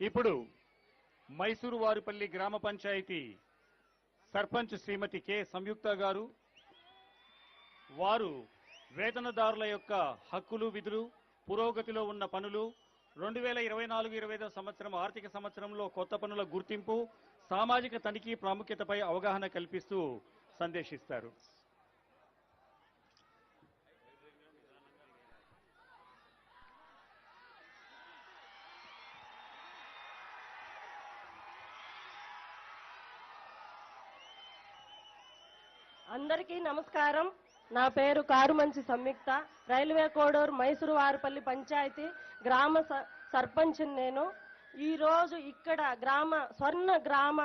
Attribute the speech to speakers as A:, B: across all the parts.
A: ఇప్పుడు మైసూరు వారిపల్లి గ్రామ పంచాయతీ సర్పంచ్ శ్రీమతి కె సంయుక్త గారు వారు వేతనదారుల యొక్క హక్కులు విధులు పురోగతిలో ఉన్న పనులు 2024-25 సంవత్సరం ఆర్థిక సంవత్సరంలో కొత్త పనుల గుర్తింపు సామాజిక తనిఖీ ప్రాముఖ్యతపై అవగాహన కల్పిస్తూ సందేశిస్తారు.
B: అందరికీ నమస్కారం. నా పేరు కారుమంచి సంయుక్త. రైల్వే కోడూరు మైసూరు వారిపల్లి పంచాయతీ గ్రామ సర్పంచ్. నేను ఈరోజు ఇక్కడ స్వర్ణ గ్రామ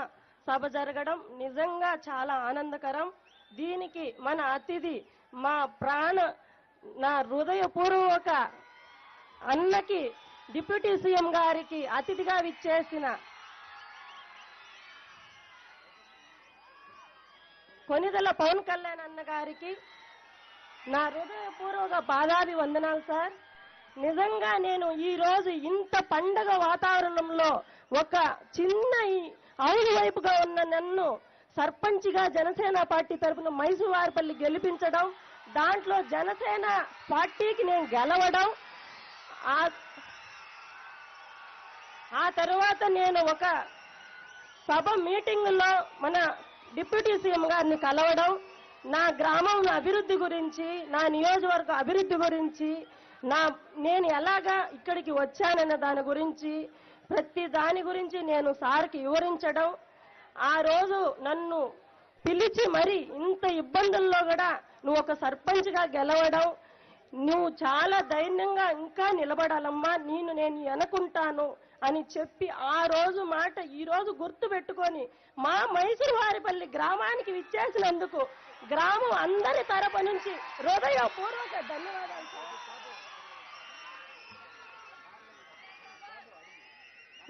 B: సభ జరగడం నిజంగా చాలా ఆనందకరం. దీనికి మన అతిథి నా హృదయపూర్వక అన్నకి డిప్యూటీ సీఎం గారికి అతిథిగా విచ్చేసిన కొనిదెల పవన్ కళ్యాణ్ అన్న గారికి నా హృదయపూర్వక పాదాభి వందనాలు సార్. నిజంగా నేను ఈ రోజు ఇంత పండగ వాతావరణంలో ఒక చిన్న అవును వైపుగా ఉన్న నన్ను సర్పంచ్గా జనసేన పార్టీ తరఫున మైసూరు వారిపల్లి గెలిపించడం, దాంట్లో జనసేన పార్టీకి నేను గెలవడం, ఆ తర్వాత నేను ఒక సభ మీటింగులో మన డిప్యూటీ సీఎం గారిని కలవడం, నా గ్రామం అభివృద్ధి గురించి, నా నియోజకవర్గ అభివృద్ధి గురించి, నేను ఎలాగా ఇక్కడికి వచ్చానన్న దాని గురించి, ప్రతి దాని గురించి నేను సార్కి వివరించడం, ఆ రోజు నన్ను పిలిచి మరి ఇంత ఇబ్బందుల్లో కూడా నువ్వు ఒక సర్పంచ్గా గెలవడం, నువ్వు చాలా ధైర్యంగా ఇంకా నిలబడాలమ్మా, నేను అనుకుంటాను అని చెప్పి ఆ రోజు మాట ఈ రోజు గుర్తు పెట్టుకొని మా మైసూరు వారిపల్లి గ్రామానికి విచ్చేసినందుకు గ్రామం అందరి తరపు నుంచి హృదయపూర్వక ధన్యవాదాలు సార్.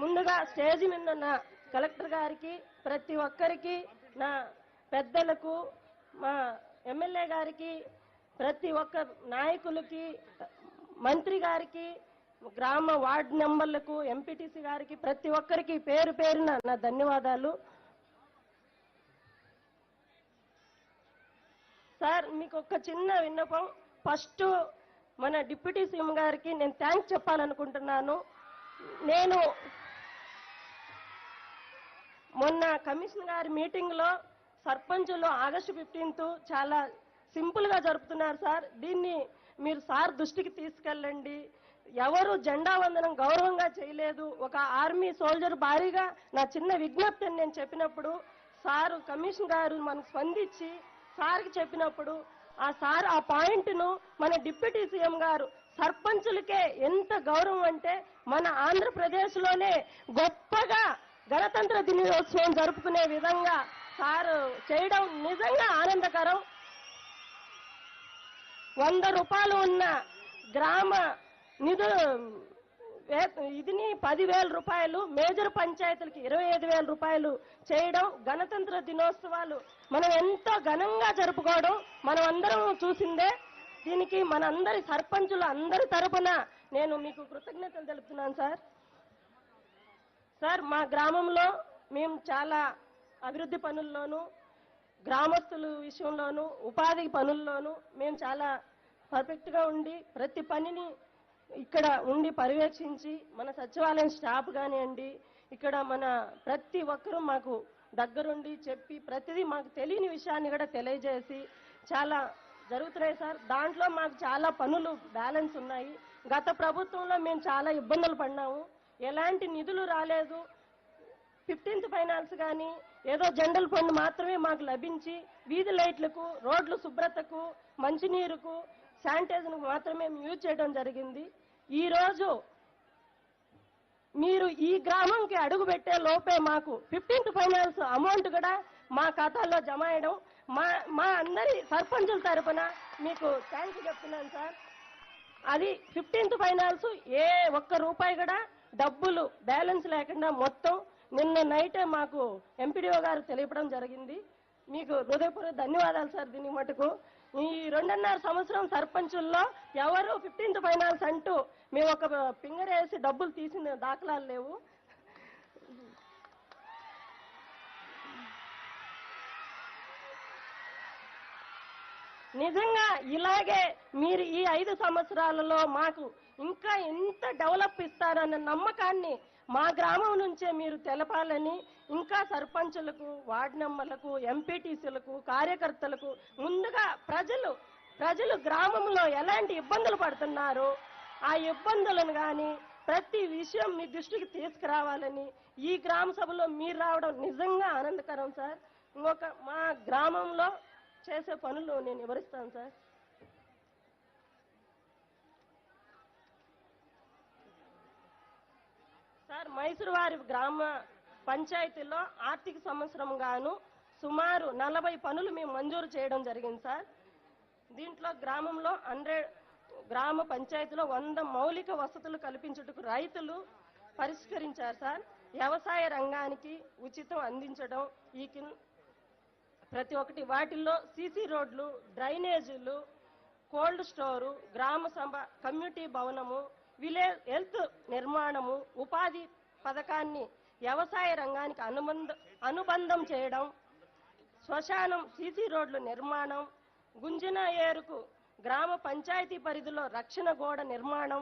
B: ముందుగా స్టేజ్ మీద ఉన్న కలెక్టర్ గారికి, ప్రతి ఒక్కరికి, నా పెద్దలకు, మా ఎమ్మెల్యే గారికి, ప్రతి ఒక్క నాయకులకి, మంత్రి గారికి, గ్రామ వార్డు మెంబర్లకు, ఎంపీటీసీ గారికి, ప్రతి ఒక్కరికి పేరు పేరున నా ధన్యవాదాలు సార్. మీకు ఒక చిన్న విన్నపం. ఫస్ట్ మన డిప్యూటీ సీఎం గారికి నేను థ్యాంక్స్ చెప్పాలనుకుంటున్నాను. నేను మొన్న కమిషన్ గారి మీటింగ్లో సర్పంచులు ఆగస్టు 15 చాలా సింపుల్గా జరుపుతున్నారు సార్. దీన్ని మీరు సార్ దృష్టికి తీసుకెళ్ళండి. ఎవరు జెండా వందనం గౌరవంగా చేయలేదు. ఒక ఆర్మీ సోల్జర్ భారీగా నా చిన్న విజ్ఞప్తిని నేను చెప్పినప్పుడు సారు కమిషన్ గారు మనకు స్పందించి సార్కి చెప్పినప్పుడు ఆ పాయింట్ను మన డిప్యూటీ సీఎం గారు సర్పంచులకే ఎంత గౌరవం అంటే మన ఆంధ్రప్రదేశ్లోనే గొప్పగా గణతంత్ర దినోత్సవం జరుపుకునే విధంగా సారు చేయడం నిజంగా ఆనందకరం. 100 రూపాయలు ఉన్న గ్రామ ఇదిని 10,000 రూపాయలు, మేజర్ పంచాయతీలకి 25,000 రూపాయలు చేయడం, గణతంత్ర దినోత్సవాలు మనం ఎంతో ఘనంగా జరుపుకోవడం మనం అందరం చూసిందే. దీనికి మనందరి సర్పంచులు అందరి తరపున నేను మీకు కృతజ్ఞతలు తెలుపుతున్నాను సార్. సార్, మా గ్రామంలో మేము చాలా అభివృద్ధి పనుల్లోనూ, గ్రామస్తుల విషయంలోనూ, ఉపాధి పనుల్లోనూ మేము చాలా పర్ఫెక్ట్గా ఉండి ప్రతి పనిని ఇక్కడ ఉండి పర్యవేక్షించి, మన సచివాలయం స్టాఫ్ కానివ్వండి, ఇక్కడ మన ప్రతి ఒక్కరూ మాకు దగ్గరుండి చెప్పి ప్రతిదీ మాకు తెలియని విషయాన్ని కూడా తెలియజేసి చాలా జరుగుతున్నాయి సార్. దాంట్లో మాకు చాలా పనులు బ్యాలెన్స్ ఉన్నాయి. గత ప్రభుత్వంలో మేము చాలా ఇబ్బందులు పడినాము. ఎలాంటి నిధులు రాలేదు. 15th ఫైనాన్స్ కానీ ఏదో జనరల్ ఫండ్ మాత్రమే మాకు లభించి వీధి లైట్లకు, రోడ్లు శుభ్రతకు, మంచినీరుకు, శానిటైజర్కు మాత్రమే యూజ్ చేయడం జరిగింది. ఈరోజు మీరు ఈ గ్రామంకి అడుగు పెట్టే లోపే మాకు 15th ఫైనాన్స్ అమౌంట్ కూడా మా ఖాతాల్లో జమ అయ్యడం మా అందరి సర్పంచుల తరఫున మీకు థ్యాంక్స్ చెప్తున్నాను సార్. అది 15th ఫైనాన్స్ ఏ ఒక్క రూపాయి కూడా డబ్బులు బ్యాలెన్స్ లేకుండా మొత్తం నిన్న నైటే మాకు ఎంపీడీఓ గారు తెలియపడం జరిగింది. మీకు హృదయపూర్వక ధన్యవాదాలు సార్. దీని మటుకు ఈ 2.5 సంవత్సరం సర్పంచుల్లో ఎవరు 15th ఫైనాన్స్ అంటూ మేము ఒక ఫింగర్ వేసి డబ్బులు తీసిన దాఖలాలు లేవు. నిజంగా ఇలాగే మీరు ఈ 5 సంవత్సరాలలో మాకు ఇంకా ఎంత డెవలప్ ఇస్తారన్న నమ్మకాన్ని మా గ్రామం నుంచే మీరు తెలపాలని, ఇంకా సర్పంచులకు, వార్డు మెంబర్లకు, ఎంపీటీసీలకు, కార్యకర్తలకు ముందుగా ప్రజలు గ్రామంలో ఎలాంటి ఇబ్బందులు పడుతున్నారో ఆ ఇబ్బందులను కానీ ప్రతి విషయం మీ దృష్టికి తీసుకురావాలని ఈ గ్రామ సభలో మీరు రావడం నిజంగా ఆనందకరం సార్. ఇంకొక మా గ్రామంలో చేసే పనులు నేను వివరిస్తాను సార్. సార్, మైసూరు వారి గ్రామ పంచాయతీలో ఆర్థిక సంవత్సరం గాను సుమారు 40 పనులు మేము మంజూరు చేయడం జరిగింది సార్. దీంట్లో గ్రామంలో గ్రామ పంచాయతీలో 100 మౌలిక వసతులు కల్పించుటకు రైతులు పరిష్కరించారు సార్. వ్యవసాయ రంగానికి ఉచితం అందించడం ఈ ప్రతి ఒక్కటి వాటిల్లో సీసీ రోడ్లు, డ్రైనేజీలు, కోల్డ్ స్టోరు, గ్రామ సభ, కమ్యూనిటీ భవనము, విలేజ్ హెల్త్ నిర్మాణము, ఉపాధి పథకాన్ని వ్యవసాయ రంగానికి అనుబంధం చేయడం, శ్మశానం, సీసీ రోడ్లు నిర్మాణం, గుంజిన ఏరుకు గ్రామ పంచాయతీ పరిధిలో రక్షణ గోడ నిర్మాణం,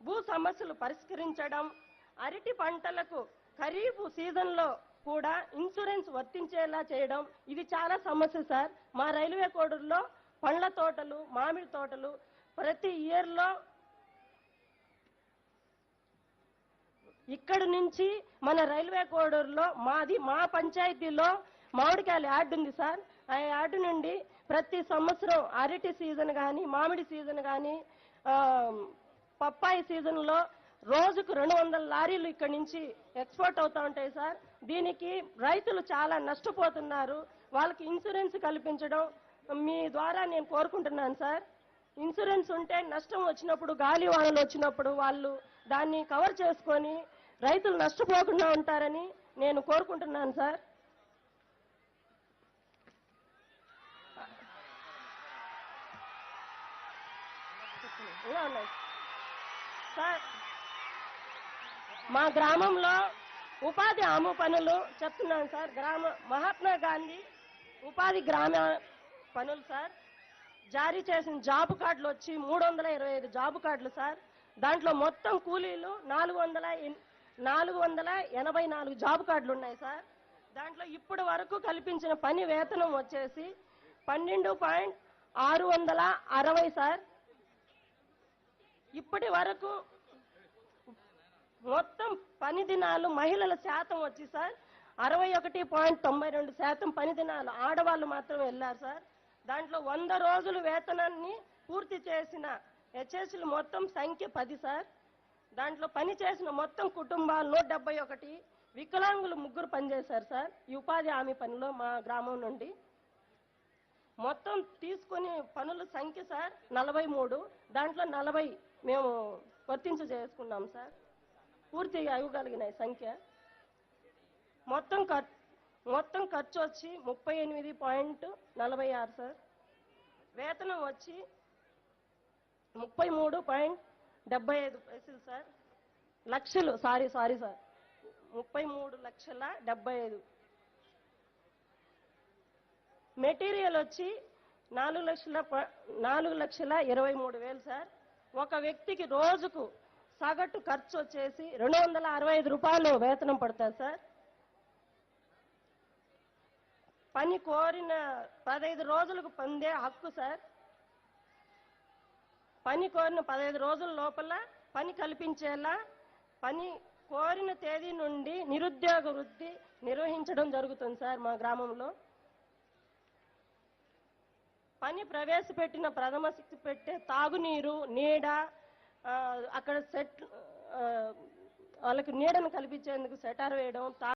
B: భూ సమస్యలు పరిష్కరించడం, అరటి పంటలకు ఖరీఫ్ సీజన్లో కూడా ఇన్సూరెన్స్ వర్తించేలా చేయడం. ఇది చాలా సమస్య సార్. మా రైల్వే కోడూరులో పండ్ల తోటలు, మామిడి తోటలు ప్రతి ఇయర్లో ఇక్కడి నుంచి మన రైల్వే కోడూరులో మా పంచాయతీలో మామిడికాయల యార్డు ఉంది సార్. ఆ యార్డు నుండి ప్రతి సంవత్సరం అరటి సీజన్ కానీ, మామిడి సీజన్ కానీ, పప్పాయి సీజన్లో రోజుకు 200 లారీలు ఇక్కడి నుంచి ఎక్స్పోర్ట్ అవుతూ ఉంటాయి సార్. దీనికి రైతులు చాలా నష్టపోతున్నారు. వాళ్ళకి ఇన్సూరెన్స్ కల్పించడం మీ ద్వారా నేను కోరుకుంటున్నాను సార్. ఇన్సూరెన్స్ ఉంటే నష్టం వచ్చినప్పుడు, గాలి వానలు వచ్చినప్పుడు వాళ్ళు దాన్ని కవర్ చేసుకొని రైతులు నష్టపోకుండా ఉంటారని నేను కోరుకుంటున్నాను సార్. సార్, మా గ్రామంలో ఉపాధి హామీ పనులు చెప్తున్నాను సార్. మహాత్మా గాంధీ ఉపాధి గ్రామ పనులు సార్. జారీ చేసిన జాబ్ కార్డులు వచ్చి 325 జాబ్ కార్డులు సార్. దాంట్లో మొత్తం కూలీలు 484 జాబ్ కార్డులు ఉన్నాయి సార్. దాంట్లో ఇప్పటి వరకు కల్పించిన పని వేతనం వచ్చేసి 12.660 సార్. ఇప్పటి వరకు మొత్తం పని దినాలు మహిళల శాతం వచ్చి సార్ 61.92% పని దినాలు ఆడవాళ్ళు మాత్రం వెళ్ళారు సార్. దాంట్లో 100 రోజులు వేతనాన్ని పూర్తి చేసిన హెచ్ఎస్లు మొత్తం సంఖ్య 10 సార్. దాంట్లో పని చేసిన మొత్తం కుటుంబాలు 171, వికలాంగులు 3 పనిచేశారు సార్. ఈ ఉపాధి హామీ పనిలో మా గ్రామం నుండి మొత్తం తీసుకుని పనుల సంఖ్య సార్ 43. దాంట్లో 40 మేము వర్తించు చేసుకున్నాం సార్. పూర్తిగా ఇవ్వగలిగిన సంఖ్య. మొత్తం ఖర్చు వచ్చి 38.46 సార్. వేతనం వచ్చి 33.75 సార్. లక్షలు సారీ సార్ 33,75,000. మెటీరియల్ వచ్చి 4,23,000 సార్. ఒక వ్యక్తికి రోజుకు సగటు ఖర్చు వచ్చేసి 265 రూపాయలు వేతనం పడుతుంది సార్. పని కోరిన 15 రోజులకు పొందే హక్కు సార్. పని కోరిన 15 రోజుల లోపల పని కల్పించేలా పని కోరిన తేదీ నుండి నిరుద్యోగ వృత్తి నిర్వహించడం జరుగుతుంది సార్. మా గ్రామంలో పని ప్రవేశపెట్టిన ప్రథమ శిక్ష పెట్టే తాగునీరు, నీడ, అక్కడ వాళ్ళకి నీడను కల్పించేందుకు సెటార్ వేయడం,